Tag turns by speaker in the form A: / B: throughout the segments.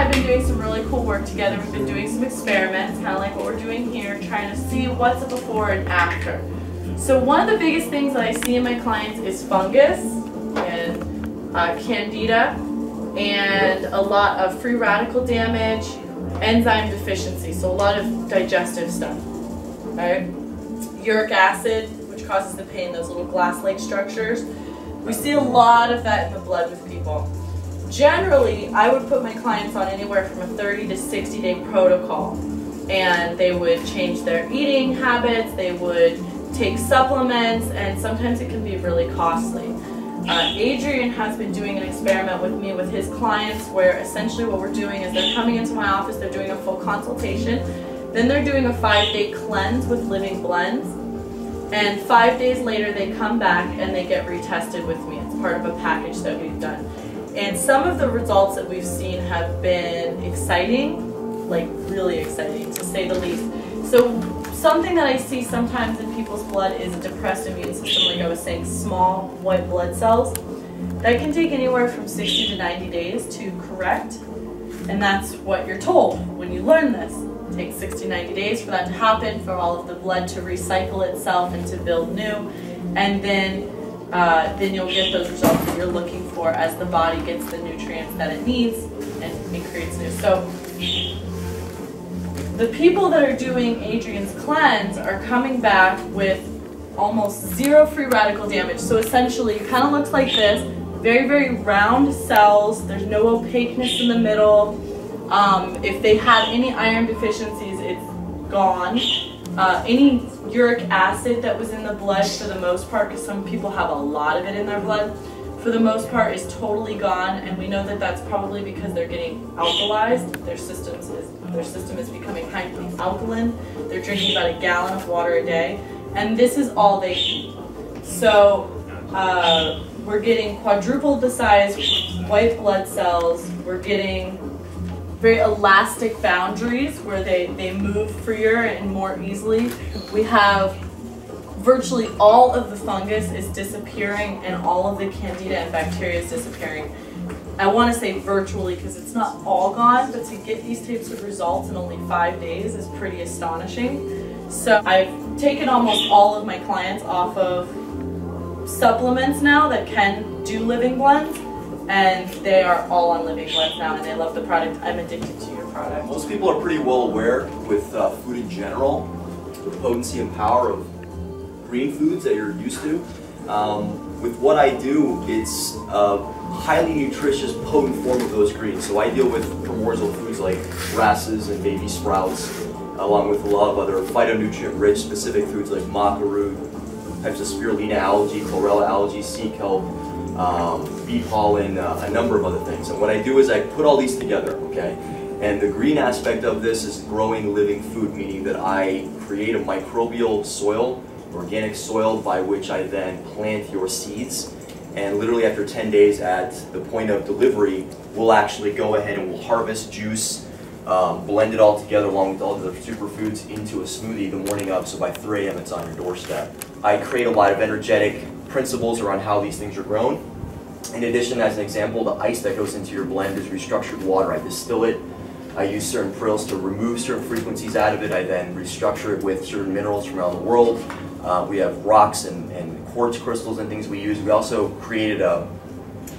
A: I have been doing some really cool work together. We've been doing some experiments, kind of like what we're doing here, trying to see what's a before and after. So one of the biggest things that I see in my clients is fungus and candida, and a lot of free radical damage, enzyme deficiency, so a lot of digestive stuff. Right? Uric acid, which causes the pain, those little glass-like structures. We see a lot of that in the blood with people. Generally, I would put my clients on anywhere from a 30 to 60 day protocol, and they would change their eating habits, they would take supplements, and sometimes it can be really costly. Adrian has been doing an experiment with me with his clients where essentially what we're doing is they're coming into my office, they're doing a full consultation, then they're doing a 5-day cleanse with living blends, and 5 days later they come back and they get retested with me. It's part of a package that we've done. And some of the results that we've seen have been exciting, like really exciting to say the least. So something that I see sometimes in people's blood is a depressed immune system, like I was saying, small white blood cells. That can take anywhere from 60 to 90 days to correct, and that's what you're told when you learn this. It takes 60 to 90 days for that to happen, for all of the blood to recycle itself and to build new, and then you'll get those results that you're looking for as the body gets the nutrients that it needs and it creates new. So the people that are doing Adrian's cleanse are coming back with almost zero free radical damage. So essentially it kind of looks like this, very, very round cells. There's no opaqueness in the middle. If they had any iron deficiencies, it's gone. Any uric acid that was in the blood, for the most part, because some people have a lot of it in their blood, for the most part is totally gone, and we know that that's probably because they're getting alkalized. Their system is becoming highly alkaline. They're drinking about 1 gallon of water a day, and this is all they eat. So we're getting quadrupled the size white blood cells. We're getting very elastic boundaries where they move freer and more easily. We have virtually all of the fungus is disappearing and all of the candida and bacteria is disappearing. I want to say virtually because it's not all gone, but to get these types of results in only 5 days is pretty astonishing. So I've taken almost all of my clients off of supplements now that can do living blends, and they are all on living blends now, and they love the product. I'm addicted to your product.
B: Most people are pretty well aware with food in general, the potency and power of green foods that you're used to. With what I do, it's a highly nutritious, potent form of those greens. So I deal with primordial foods like grasses and baby sprouts, along with a lot of other phytonutrient-rich specific foods like maca root, types of spirulina algae, chlorella algae, sea kelp, bee pollen, a number of other things. And what I do is I put all these together, okay? And the green aspect of this is growing living food, meaning that I create a microbial soil, organic soil, by which I then plant your seeds. And literally after 10 days at the point of delivery, we'll actually go ahead and we'll harvest juice, blend it all together along with all the superfoods into a smoothie the morning of, so by 3 a.m. it's on your doorstep. I create a lot of energetic principles around how these things are grown. In addition, as an example, the ice that goes into your blend is restructured water. I distill it. I use certain prills to remove certain frequencies out of it. I then restructure it with certain minerals from around the world. We have rocks and quartz crystals and things we use. We also created a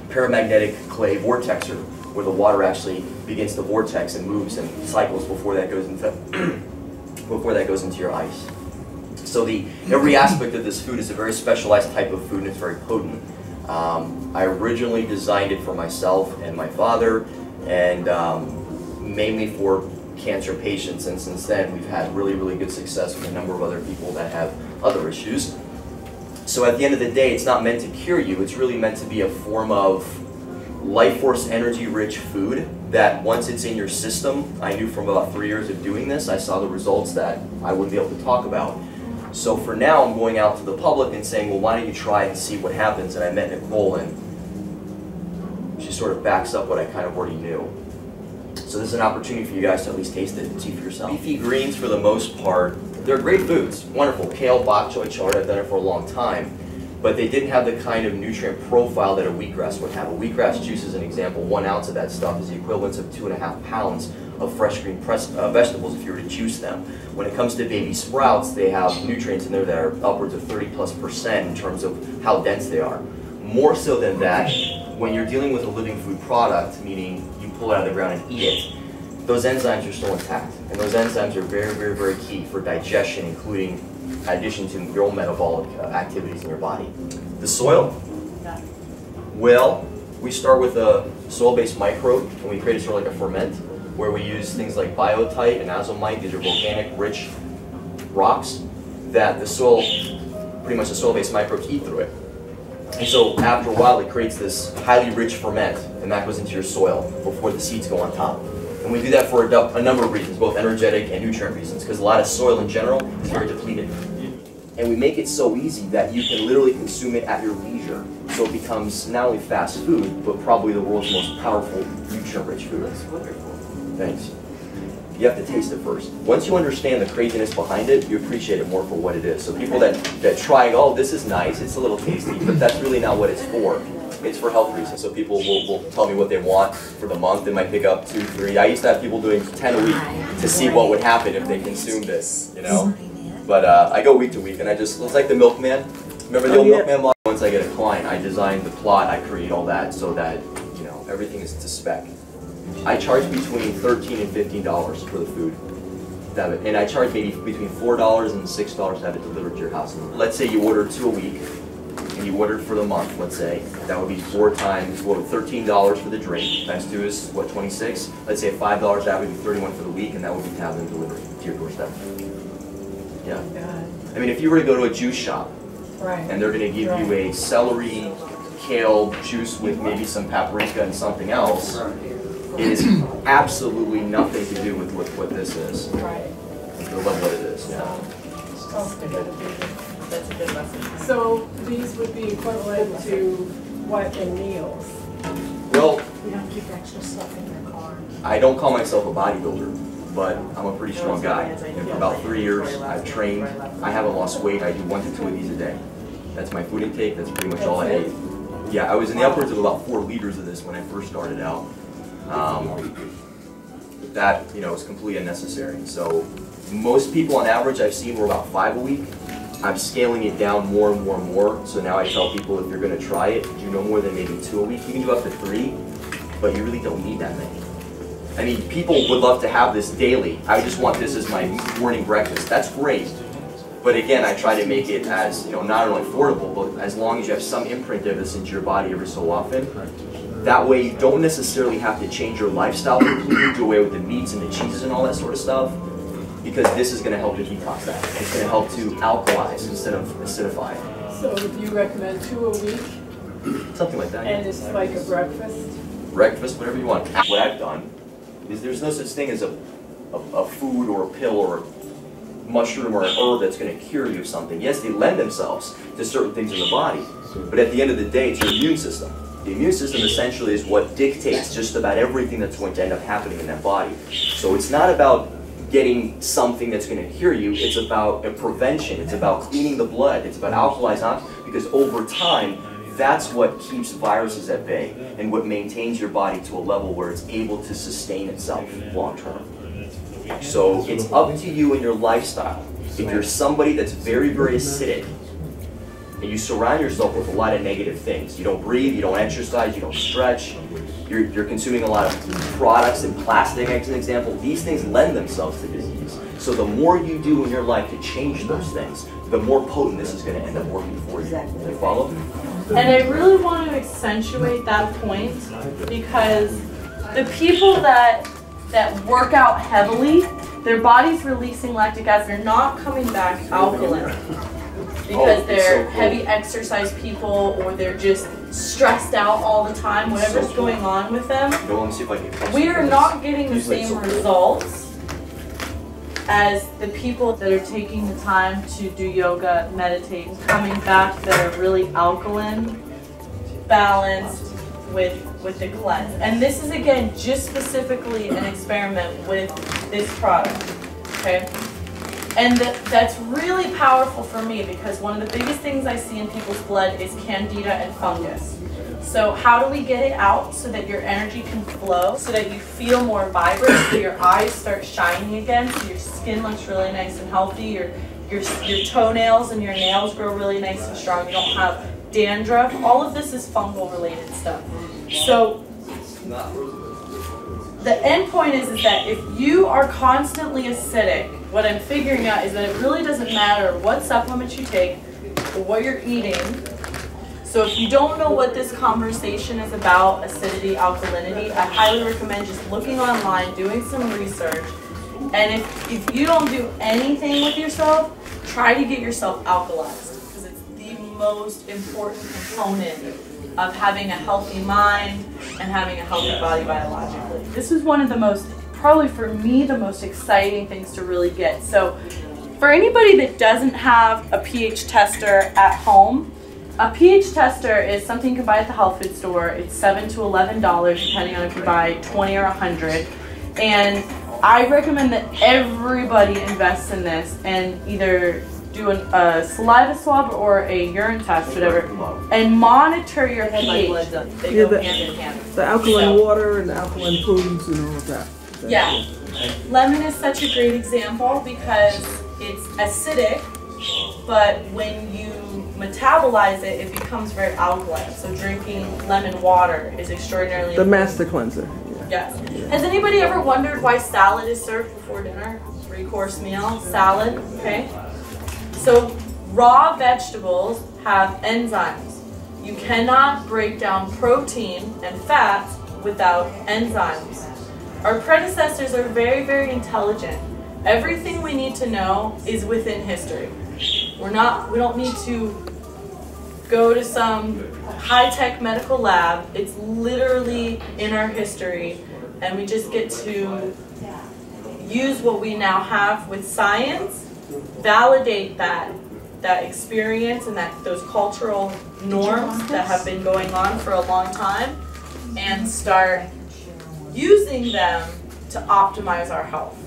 B: paramagnetic clay vortexer where the water actually begins to vortex and moves and cycles before that goes into your ice. So every aspect of this food is a very specialized type of food, and it's very potent. I originally designed it for myself and my father, and mainly for cancer patients, and since then we've had really, really good success with a number of other people that have other issues. So at the end of the day, it's not meant to cure you, it's really meant to be a form of life force energy rich food that once it's in your system, I knew from about 3 years of doing this, I saw the results that I wouldn't be able to talk about. So for now, I'm going out to the public and saying, well, why don't you try and see what happens? And I met Nicole, and she sort of backs up what I kind of already knew. So this is an opportunity for you guys to at least taste it and see for yourself. Leafy greens, for the most part, they're great foods. Wonderful. Kale, bok choy, chard, I've done it for a long time. but they didn't have the kind of nutrient profile that a wheatgrass would have. A wheatgrass juice, as an example, 1 ounce of that stuff is the equivalent of 2.5 pounds of fresh green vegetables if you were to juice them. When it comes to baby sprouts, they have nutrients in there that are upwards of 30+% in terms of how dense they are. More so than that, when you're dealing with a living food product, meaning you pull it out of the ground and eat it, those enzymes are still intact. And those enzymes are very, very, very key for digestion, including in addition to your own metabolic activities in your body. The soil? Well, we start with a soil-based microbe, and we create a sort of like a ferment, where we use things like biotite and azomite. These are volcanic rich rocks that the soil, pretty much the soil-based microbes eat through it. And so after a while it creates this highly rich ferment, and that goes into your soil before the seeds go on top. And we do that for a number of reasons, both energetic and nutrient reasons, because a lot of soil in general is very depleted. And we make it so easy that you can literally consume it at your leisure. So it becomes not only fast food, but probably the world's most powerful nutrient-rich food. Thanks. You have to taste it first. Once you understand the craziness behind it, you appreciate it more for what it is. So people that try, oh, this is nice, it's a little tasty, but that's really not what it's for. It's for health reasons. So people will tell me what they want for the month. They might pick up 2, 3. I used to have people doing 10 a week to see what would happen if they consumed this, you know? But I go week to week, and it's like the milkman. Remember the old milkman model? Once I get a client, I design the plot, I create all that so that, you know, everything is to spec. I charge between $13 and $15 for the food. And I charge maybe between $4 and $6 to have it delivered to your house. Let's say you order 2 a week, and you ordered for the month, let's say. That would be 4 times, what, $13 for the drink, times 2 is, what, 26? Let's say $5, that would be 31 for the week, and that would be to have them delivered to your doorstep. Yeah. I mean, if you were to go to a juice shop, and they're going to give you a celery, kale juice with maybe some paprika and something else, it is absolutely nothing to do with what this is.
A: Right.
B: I love what it is. Yeah.
A: That's a good lesson.
C: So these would be equivalent to what in meals?
B: Well,
D: We don't keep extra stuff in your car.
B: I don't call myself a bodybuilder, but I'm a pretty strong guy. And for about 3 years, I've trained. I haven't lost weight. I do 1 to 2 of these a day. That's my food intake. That's pretty much all I ate. Yeah, I was in the upwards of about 4 liters of this when I first started out. That, you know, is completely unnecessary. So most people on average I've seen were about 5 a week. I'm scaling it down more and more and more. So now I tell people, if you're going to try it, do no more than maybe 2 a week. You can do up to 3, but you really don't need that many. I mean, people would love to have this daily. I just want this as my morning breakfast. That's great. But again, I try to make it as, you know, not only affordable, but as long as you have some imprint of this into your body every so often. That way you don't necessarily have to change your lifestyle completely, do away with the meats and the cheeses and all that sort of stuff, because this is going to help to detox that. It's going to help to alkalize instead of acidify.
C: So you recommend 2 a week?
B: Something like that.
C: And it's like a breakfast?
B: Breakfast, whatever you want. What I've done is there's no such thing as a food or a pill or a mushroom or an herb that's going to cure you of something. Yes, they lend themselves to certain things in the body, but at the end of the day, it's your immune system. The immune system essentially is what dictates just about everything that's going to end up happening in that body. So it's not about getting something that's going to cure you, it's about a prevention, it's about cleaning the blood, it's about alkalizing, because over time, that's what keeps viruses at bay and what maintains your body to a level where it's able to sustain itself long term. So it's up to you and your lifestyle. If you're somebody that's very, very acidic, and you surround yourself with a lot of negative things, you don't breathe, you don't exercise, you don't stretch, you're consuming a lot of products and plastic, as an example, these things lend themselves to disease. So the more you do in your life to change those things, the more potent this is going to end up working for you. You follow?
A: And I really want to accentuate that point, because the people that work out heavily, their body's releasing lactic acid, they're not coming back alkaline. Because they're heavy exercise people, or they're just stressed out all the time, whatever's going on with them. We are not getting the same results as the people that are taking the time to do yoga, meditate, coming back that are really alkaline, balanced with the cleanse. And this is, again, just specifically an experiment with this product, okay? And that's really powerful for me because one of the biggest things I see in people's blood is candida and fungus. So how do we get it out so that your energy can flow, so that you feel more vibrant, so your eyes start shining again, so your skin looks really nice and healthy, your toenails and your nails grow really nice and strong, you don't have dandruff. All of this is fungal related stuff. So the end point is that if you are constantly acidic, what I'm figuring out is that it really doesn't matter what supplements you take or what you're eating. So if you don't know what this conversation is about, acidity, alkalinity, I highly recommend just looking online, doing some research. And if you don't do anything with yourself, try to get yourself alkalized because it's the most important component of having a healthy mind and having a healthy body biologically. This is one of the most, probably for me, the most exciting things to really get. So for anybody that doesn't have a pH tester at home, a pH tester is something you can buy at the health food store. It's $7 to $11 depending on if you buy 20 or 100. And I recommend that everybody invests in this and either do a saliva swab or a urine test, whatever, and monitor your pH. They go hand in hand.
E: The alkaline water and the alkaline foods and all of that.
A: Yeah. Lemon is such a great example because it's acidic, but when you metabolize it, it becomes very alkaline. So drinking lemon water is extraordinarily
E: The
A: important.
E: master cleanser.
A: Yes. Has anybody ever wondered why salad is served before dinner? 3-course meal, salad, okay? So raw vegetables have enzymes. You cannot break down protein and fats without enzymes. Our predecessors are very, very intelligent. Everything we need to know is within history. We don't need to go to some high-tech medical lab. It's literally in our history, and we just get to use what we now have with science, validate that experience and those cultural norms that have been going on for a long time, and start using them to optimize our health.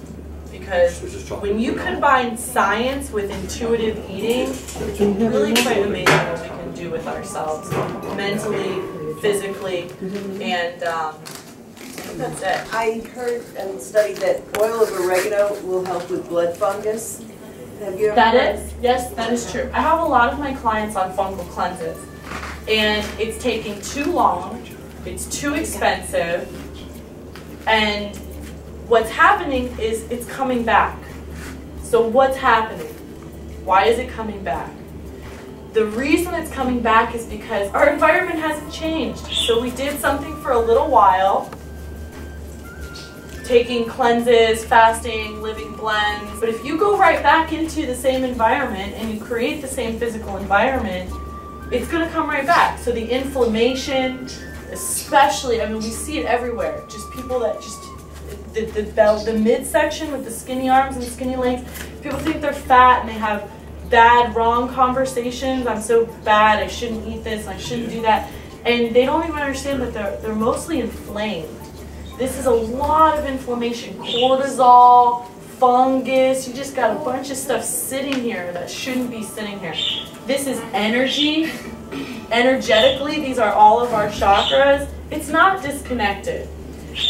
A: Because when you combine science with intuitive eating, it's really quite amazing what we can do with ourselves, mentally, physically, and that's it.
F: I heard and studied that oil of oregano will help with blood fungus. Have you ever heard?
A: Yes, that is true. I have a lot of my clients on fungal cleanses, and it's taking too long, it's too expensive, and what's happening is it's coming back. So what's happening? Why is it coming back? The reason it's coming back is because our environment hasn't changed. So we did something for a little while, taking cleanses, fasting, living blends. But if you go right back into the same environment and you create the same physical environment, it's gonna come right back. So the inflammation, especially, I mean, we see it everywhere. Just people that just, the midsection with the skinny arms and skinny legs, people think they're fat and they have bad, wrong conversations. I'm so bad, I shouldn't eat this, I shouldn't do that. And they don't even understand that they're mostly inflamed. This is a lot of inflammation, cortisol, fungus, you just got a bunch of stuff sitting here that shouldn't be sitting here. This is energy. Energetically, these are all of our chakras. It's not disconnected.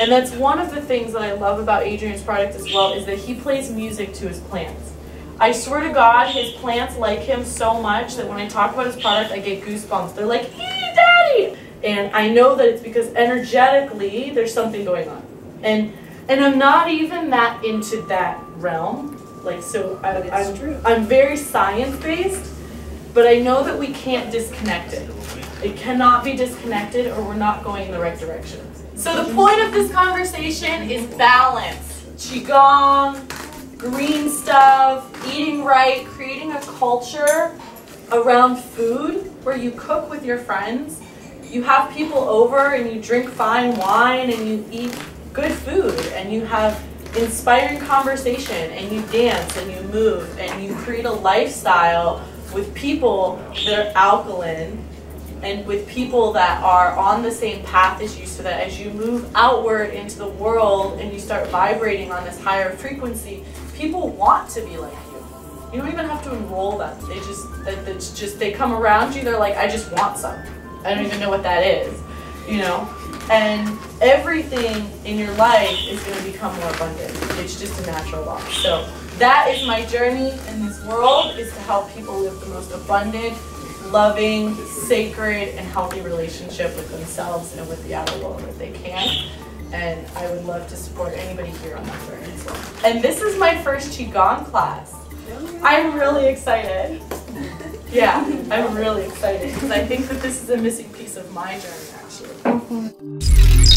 A: And that's one of the things that I love about Adrian's product as well, is that he plays music to his plants. I swear to God, his plants like him so much that when I talk about his product, I get goosebumps. They're like, "Hey, Daddy!" And I know that it's because energetically, there's something going on. And I'm not even that into that realm. Like, so I'm very science-based, but I know that we can't disconnect it. It cannot be disconnected or we're not going in the right direction. So the point of this conversation is balance. Qigong, green stuff, eating right, creating a culture around food where you cook with your friends. You have people over and you drink fine wine and you eat good food and you have inspiring conversation and you dance and you move and you create a lifestyle with people that are alkaline and with people that are on the same path as you, so that as you move outward into the world and you start vibrating on this higher frequency, people want to be like you. You don't even have to enroll them. It's just they come around you. They're like, I just want some. I don't even know what that is, you know. And everything in your life is going to become more abundant. It's just a natural law. So that is my journey in this world, is to help people live the most abundant, loving, sacred, and healthy relationship with themselves and with the outer world that they can. And I would love to support anybody here on that journey as well. And this is my first Qigong class. I'm really excited. Yeah, I'm really excited because I think that this is a missing piece of my journey, actually.